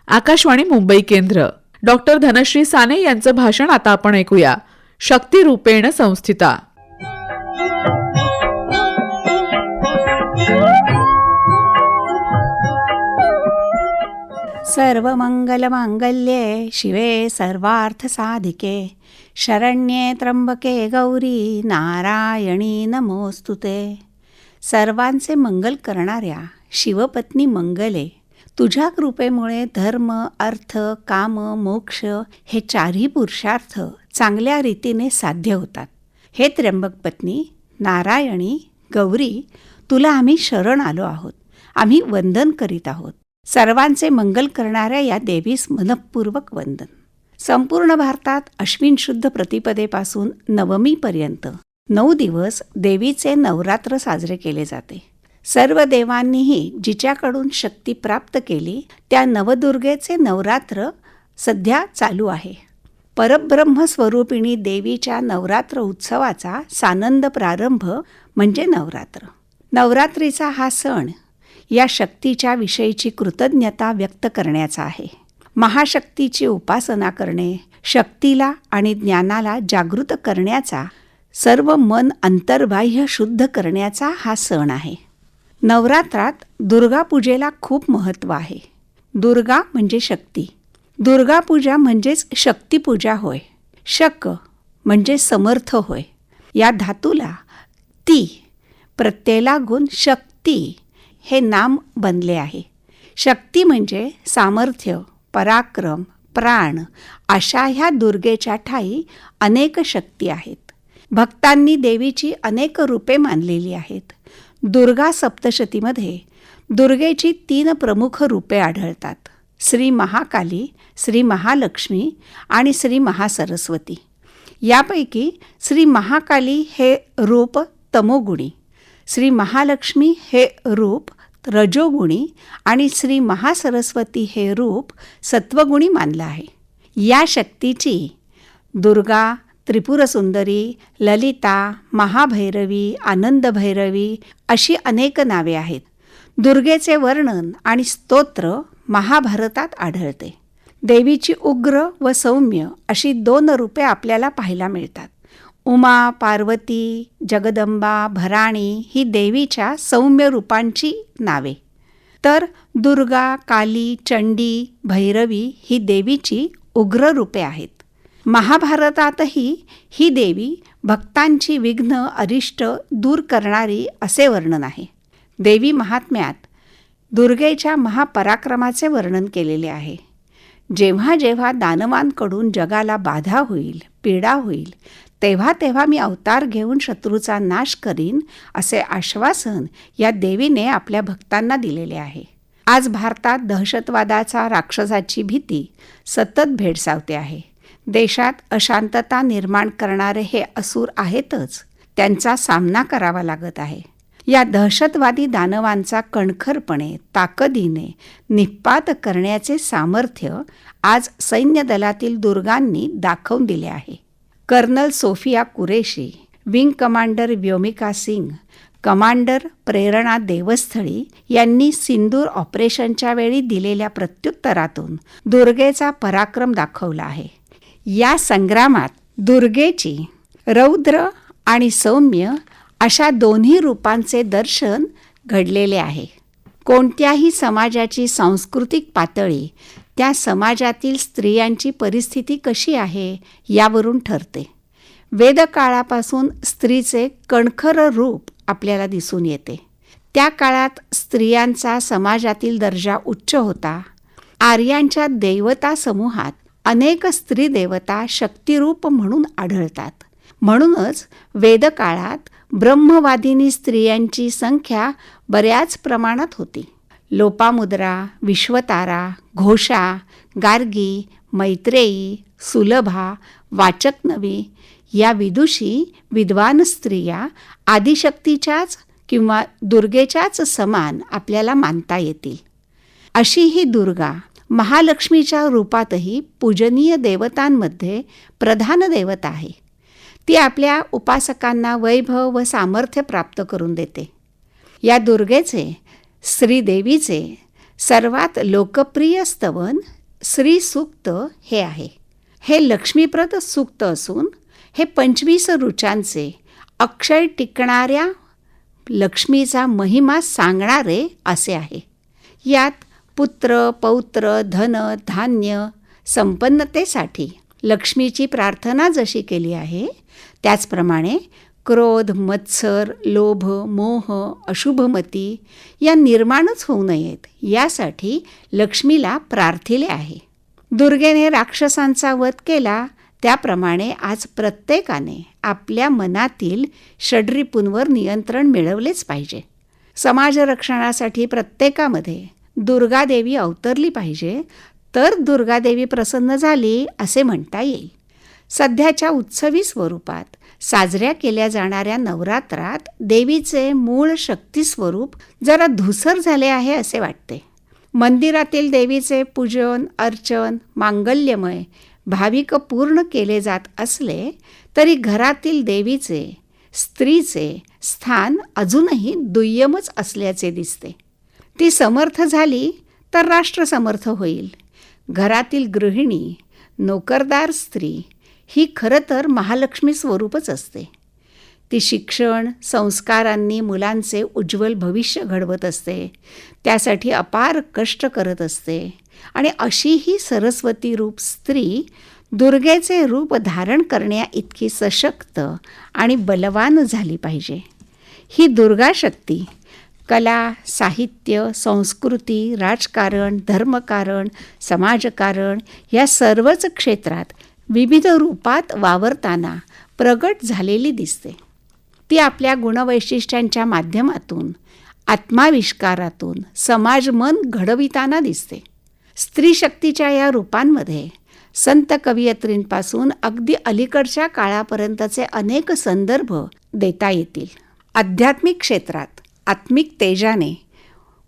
आकाशवाणी मुंबई केंद्र. डॉक्टर धनश्री साने यांचं भाषण आता आपण ऐकूया. शक्ती रूपेण संस्थिता. सर्वमंगलमांगल्ये शिवे सर्वार्थसाधिके शरण्ये त्र्यंबके गौरी नारायणी नमोस्तुते. सर्वांचे मंगल करणाऱ्या शिवपत्नी मंगले, तुझ्या कृपेमुळे धर्म, अर्थ, काम, मोक्ष हे चारही पुरुषार्थ चांगल्या रीतीने साध्य होतात. हे त्र्यंबक पत्नी नारायणी गौरी, तुला आम्ही शरण आलो आहोत. आम्ही वंदन करीत आहोत. सर्वांचे मंगल करणाऱ्या या देवीस मनःपूर्वक वंदन. संपूर्ण भारतात अश्विन शुद्ध प्रतिपदेपासून नवमीपर्यंत 9 दिवस देवीचे नवरात्र साजरे केले जाते. सर्व देवांनीही जिच्याकडून शक्ती प्राप्त केली त्या नवदुर्गेचे नवरात्र सध्या चालू आहे. परब्रह्म स्वरूपिणी देवीच्या नवरात्र उत्सवाचा सानंद प्रारंभ म्हणजे नवरात्र. नवरात्रीचा हा सण या शक्तीच्या विषयीची कृतज्ञता व्यक्त करण्याचा आहे. महाशक्तीची उपासना करणे, शक्तीला आणि ज्ञानाला जागृत करण्याचा, सर्व मन अंतर्बाह्य शुद्ध करण्याचा हा सण आहे. नवरात्रात दुर्गा पूजेला खूप महत्त्व आहे. दुर्गा म्हणजे शक्ती. दुर्गा पूजा म्हणजेच शक्तीपूजा होय. शक म्हणजे समर्थ होय. या धातूला ती प्रत्यय लागून शक्ती हे नाम बनले आहे. शक्ती म्हणजे सामर्थ्य, पराक्रम, प्राण अशा ह्या दुर्गेच्या ठाई अनेक शक्ती आहेत. भक्तांनी देवीची अनेक रूपे मानलेली आहेत. दुर्गा सप्तशतीमध्ये दुर्गेची 3 प्रमुख रूपे आढळतात: श्री महाकाली, श्री महालक्ष्मी आणि श्री महासरस्वती. यापैकी श्री महाकाली हे रूप तमोगुणी, श्री महालक्ष्मी हे रूप रजोगुणी आणि श्री महासरस्वती हे रूप सत्वगुणी मानलं आहे. या शक्तीची दुर्गा, त्रिपुरसुंदरी, ललिता, महाभैरवी, आनंदभैरवी अशी अनेक नावे आहेत. दुर्गेचे वर्णन आणि स्तोत्र महाभारतात आढळते. देवीची उग्र व सौम्य अशी 2 रूपे आपल्याला पाहायला मिळतात. उमा, पार्वती, जगदंबा, भराणी ही देवीच्या सौम्य रूपांची नावे, तर दुर्गा, काली, चंडी, भैरवी ही देवीची उग्र रूपे आहेत. महाभारतातही ही देवी भक्तांची विघ्न, अरिष्ट दूर करणारी असे वर्णन आहे. देवी महात्म्यात दुर्गेच्या महापराक्रमाचे वर्णन केलेले आहे. जेव्हा जेव्हा दानवांकडून जगाला बाधा होईल, पीडा होईल, तेव्हा तेव्हा मी अवतार घेऊन शत्रूचा नाश करीन असे आश्वासन या देवीने आपल्या भक्तांना दिलेले आहे. आज भारतात दहशतवादाचा, राक्षसाची भीती सतत भेडसावते आहे. देशात अशांतता निर्माण करणारे हे असुर आहेतच, त्यांचा सामना करावा लागत आहे. या दहशतवादी दानवांचा कणखरपणे, ताकदीने निःपात करण्याचे सामर्थ्य आज सैन्य दलातील दुर्गांनी दाखवून दिले आहे. Colonel Sofiya Qureshi, wing commander Vyomika Singh, commander Prerna Deosthali यांनी सिंदूर ऑपरेशनच्या वेळी दिलेल्या प्रत्युत्तरातून दुर्गेचा पराक्रम दाखवला आहे. या संग्रामात दुर्गेची रौद्र आणि सौम्य अशा दोन्ही रूपांचे दर्शन घडलेले आहे. कोणत्याही समाजाची सांस्कृतिक पातळी त्या समाजातील स्त्रियांची परिस्थिती कशी आहे यावरून ठरते. वेदकाळापासून स्त्रीचे कणखर रूप आपल्याला दिसून येते. त्या काळात स्त्रियांचा समाजातील दर्जा उच्च होता. आर्यांच्या देवता समूहात अनेक स्त्री देवता शक्तिरूप म्हणून आढळतात. म्हणूनच वेदकाळात ब्रह्मवादिनी स्त्रियांची संख्या बऱ्याच प्रमाणात होती. लोपामुद्रा, विश्वतारा, घोषा, गार्गी, मैत्रेयी, सुलभा, वाचकनवी या विदुषी विद्वान स्त्रिया आदिशक्तीच्याच किंवा दुर्गेच्याच समान आपल्याला मानता येतील. अशी ही दुर्गा महालक्ष्मीच्या रूपातही पूजनीय देवतांमध्ये प्रधान देवता आहे. ती आपल्या उपासकांना वैभव व सामर्थ्य प्राप्त करून देते. या दुर्गेचे, श्रीदेवीचे सर्वात लोकप्रिय स्तवन श्रीसूक्त हे आहे. हे लक्ष्मीप्रद सूक्त असून हे 25 ऋचांचे अक्षय टिकणाऱ्या लक्ष्मीचा महिमा सांगणारे असे आहे. यात पुत्र, पौत्र, धन, धान्य, संपन्नतेसाठी लक्ष्मीची प्रार्थना जशी केली आहे त्याचप्रमाणे क्रोध, मत्सर, लोभ, मोह, अशुभमती या निर्माणच होऊ नयेत यासाठी लक्ष्मीला प्रार्थिले आहे. दुर्गेने राक्षसांचा वध केला त्याप्रमाणे आज प्रत्येकाने आपल्या मनातील षड्रिपूंवर नियंत्रण मिळवलेच पाहिजे. समाजरक्षणासाठी प्रत्येकामध्ये दुर्गादेवी अवतरली पाहिजे, तर दुर्गादेवी प्रसन्न झाली असे म्हणता येईल. सध्याच्या उत्सवी स्वरूपात साजऱ्या केल्या जाणाऱ्या नवरात्रात देवीचे मूळ शक्ती स्वरूप जरा धूसर झाले आहे असे वाटते. मंदिरातील देवीचे पूजन, अर्चन मांगल्यमय भाविक पूर्ण केले जात असले तरी घरातील देवीचे, स्त्रीचे स्थान अजूनही दुय्यमच असल्याचे दिसते. ती समर्थ झाली तर राष्ट्र समर्थ होईल. घरातील गृहिणी, नोकरदार स्त्री ही खरं तर महालक्ष्मी स्वरूपच असते. ती शिक्षण, संस्कारांनी मुलांचे उज्ज्वल भविष्य घडवत असते, त्यासाठी अपार कष्ट करत असते आणि अशी ही सरस्वती रूप स्त्री दुर्गेचे रूप धारण करण्या इतकी सशक्त आणि बलवान झाली पाहिजे. ही दुर्गा शक्ती कला, साहित्य, संस्कृती, राजकारण, धर्मकारण, समाजकारण या सर्वच क्षेत्रात विविध रूपात वावरताना प्रगट झालेली दिसते. ती आपल्या गुणवैशिष्ट्यांच्या माध्यमातून, आत्माविष्कारातून समाजमन घडविताना दिसते. स्त्री शक्तीच्या या रूपांमध्ये संत कवयित्रींपासून अगदी अलीकडच्या काळापर्यंतचे अनेक संदर्भ देता येतील. आध्यात्मिक क्षेत्रात आत्मिक तेजाने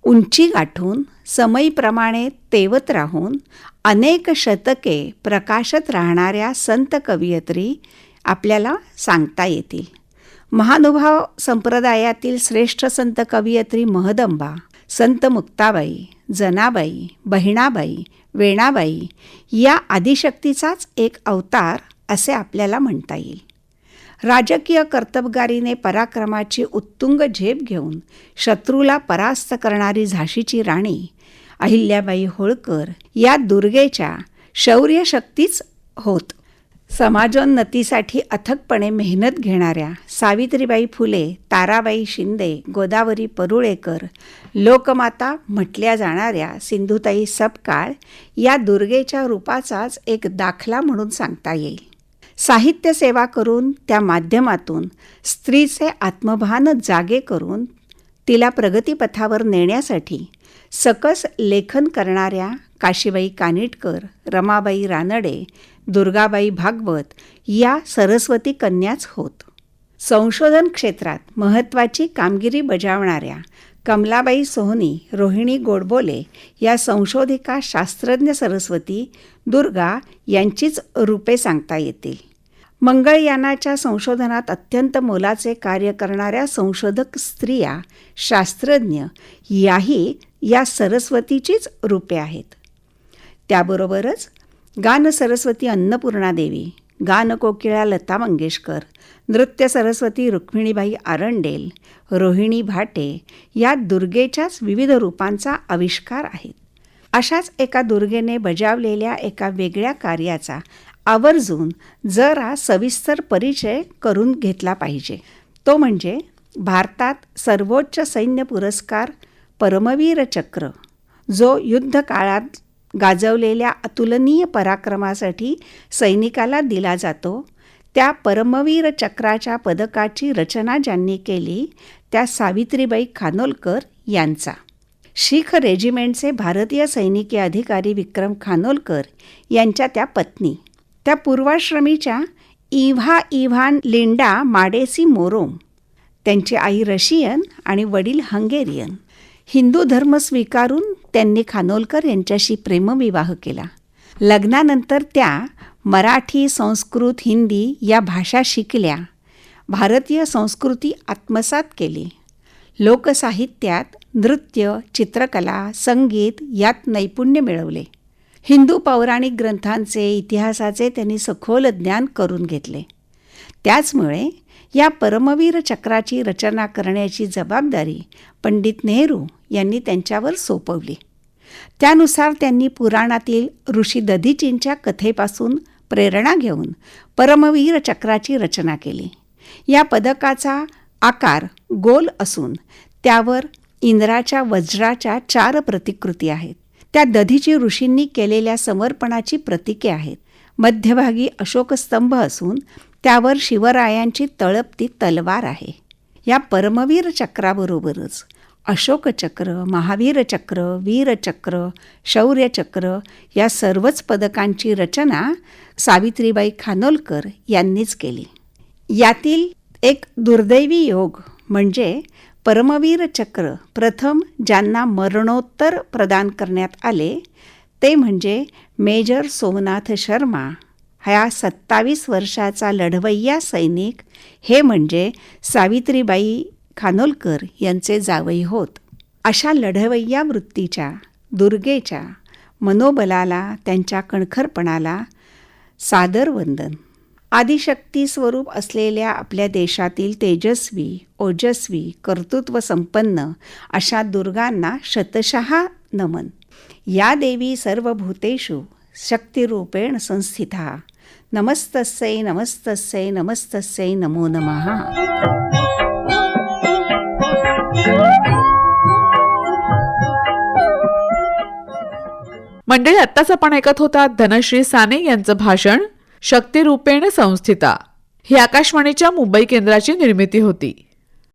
उंची गाठून समयीप्रमाणे तेवत राहून अनेक शतके प्रकाशत राहणाऱ्या संत कवयित्री आपल्याला सांगता येतील. महानुभाव संप्रदायातील श्रेष्ठ संत कवयित्री महदंबा, संत मुक्ताबाई, जनाबाई, बहिणाबाई, वेणाबाई या आदिशक्तीचाच एक अवतार असे आपल्याला म्हणता येईल. राजकीय कर्तबगारीने पराक्रमाची उत्तुंग झेप घेऊन शत्रूला परास्त करणारी झाशीची राणी अहिल्याबाई होळकर या दुर्गेच्या शौर्यशक्तीच होत. समाजोन्नतीसाठी अथकपणे मेहनत घेणाऱ्या सावित्रीबाई फुले, ताराबाई शिंदे, गोदावरी परुळेकर, लोकमाता म्हटल्या जाणाऱ्या सिंधुताई सपकाळ या दुर्गेच्या रूपाचाच एक दाखला म्हणून सांगता येईल. साहित्य सेवा करून त्या माध्यमातून स्त्रीचे आत्मभान जागे करून तिला प्रगतीपथावर नेण्यासाठी सकस लेखन करणाऱ्या काशीबाई कानिटकर, रमाबाई रानडे, दुर्गाबाई भागवत या सरस्वती कन्याच होत. संशोधन क्षेत्रात महत्त्वाची कामगिरी बजावणाऱ्या कमलाबाई सोहनी, रोहिणी गोडबोले या संशोधिका शास्त्रज्ञ सरस्वती दुर्गा यांचीच रूपे सांगता येतील. मंगळयानाच्या संशोधनात अत्यंत मोलाचे कार्य करणाऱ्या संशोधक स्त्रिया, शास्त्रज्ञ याही या सरस्वतीचीच रूपे आहेत. त्याबरोबरच गान सरस्वती अन्नपूर्णा देवी, गानकोकिळा लता मंगेशकर, नृत्य सरस्वती रुक्मिणीबाई आरंडेल, रोहिणी भाटे या दुर्गेच्याच विविध रूपांचा आविष्कार आहेत. अशाच एका दुर्गेने बजावलेल्या एका वेगळ्या कार्याचा आवर्जून जरा सविस्तर परिचय करून घेतला पाहिजे. तो म्हणजे भारतात सर्वोच्च सैन्य पुरस्कार परमवीर चक्र, जो युद्धकाळात गाजवलेल्या अतुलनीय पराक्रमासाठी सैनिकाला दिला जातो. त्या परमवीर चक्राच्या पदकाची रचना ज्यांनी केली त्या सावित्रीबाई खानोलकर यांचा. शीख रेजिमेंटचे भारतीय सैनिकी अधिकारी विक्रम खानोलकर यांच्या त्या पत्नी, त्या पूर्वाश्रमीच्या इव्हा इव्हान लिंडा माडेसी मोरोम. त्यांची आई रशियन आणि वडील हंगेरियन. हिंदू धर्म स्वीकारून त्यांनी खानोलकर यांच्याशी प्रेमविवाह केला. लग्नानंतर त्या मराठी, संस्कृत, हिंदी या भाषा शिकल्या. भारतीय संस्कृती आत्मसात केली. लोकसाहित्यात नृत्य, चित्रकला, संगीत यात नैपुण्य मिळवले. हिंदू पौराणिक ग्रंथांचे, इतिहासाचे त्यांनी सखोल ज्ञान करून घेतले. त्याचमुळे या परमवीर चक्राची रचना करण्याची जबाबदारी पंडित नेहरू यांनी त्यांच्यावर सोपवली. त्यानुसार त्यांनी पुराणातील ऋषी दधीचींच्या कथेपासून प्रेरणा घेऊन परमवीर चक्राची रचना केली. या पदकाचा आकार गोल असून त्यावर इंद्राच्या वज्राच्या 4 प्रतिकृती आहेत. त्या दधीची ऋषींनी केलेल्या समर्पणाची प्रतीके आहेत. मध्यभागी अशोकस्तंभ असून त्यावर शिवरायांची तळपती तलवार आहे. या परमवीर चक्राबरोबरच अशोकचक्र, महावीर चक्र, वीरचक्र, शौर्यचक्र या सर्वच पदकांची रचना सावित्रीबाई खानोलकर यांनीच केली. यातील एक दुर्दैवी योग म्हणजे परमवीर चक्र प्रथम ज्यांना मरणोत्तर प्रदान करण्यात आले ते म्हणजे मेजर सोमनाथ शर्मा हा 27 वर्षाचा लढवय्या सैनिक. हे म्हणजे सावित्रीबाई खानोलकर यांचे जावई होत. अशा लढवय्या वृत्तीच्या, दुर्गेच्या मनोबलाला, त्यांच्या कणखरपणाला सादर वंदन. आदिशक्ती स्वरूप असलेल्या आपल्या देशातील तेजस्वी, ओजस्वी, कर्तृत्व संपन्न अशा दुर्गांना शतशः नमन. या देवी सर्वभूतेषु शक्तिरूपेण संस्थिता. नमस्तस्यै नमस्तस्यै नमस्तस्यै नमो नमः. मंडळी, आत्ताच आपण ऐकत होता धनश्री साने यांचं भाषण शक्तिरूपेण संस्थिता. ही आकाशवाणीच्या मुंबई केंद्राची निर्मिती होती.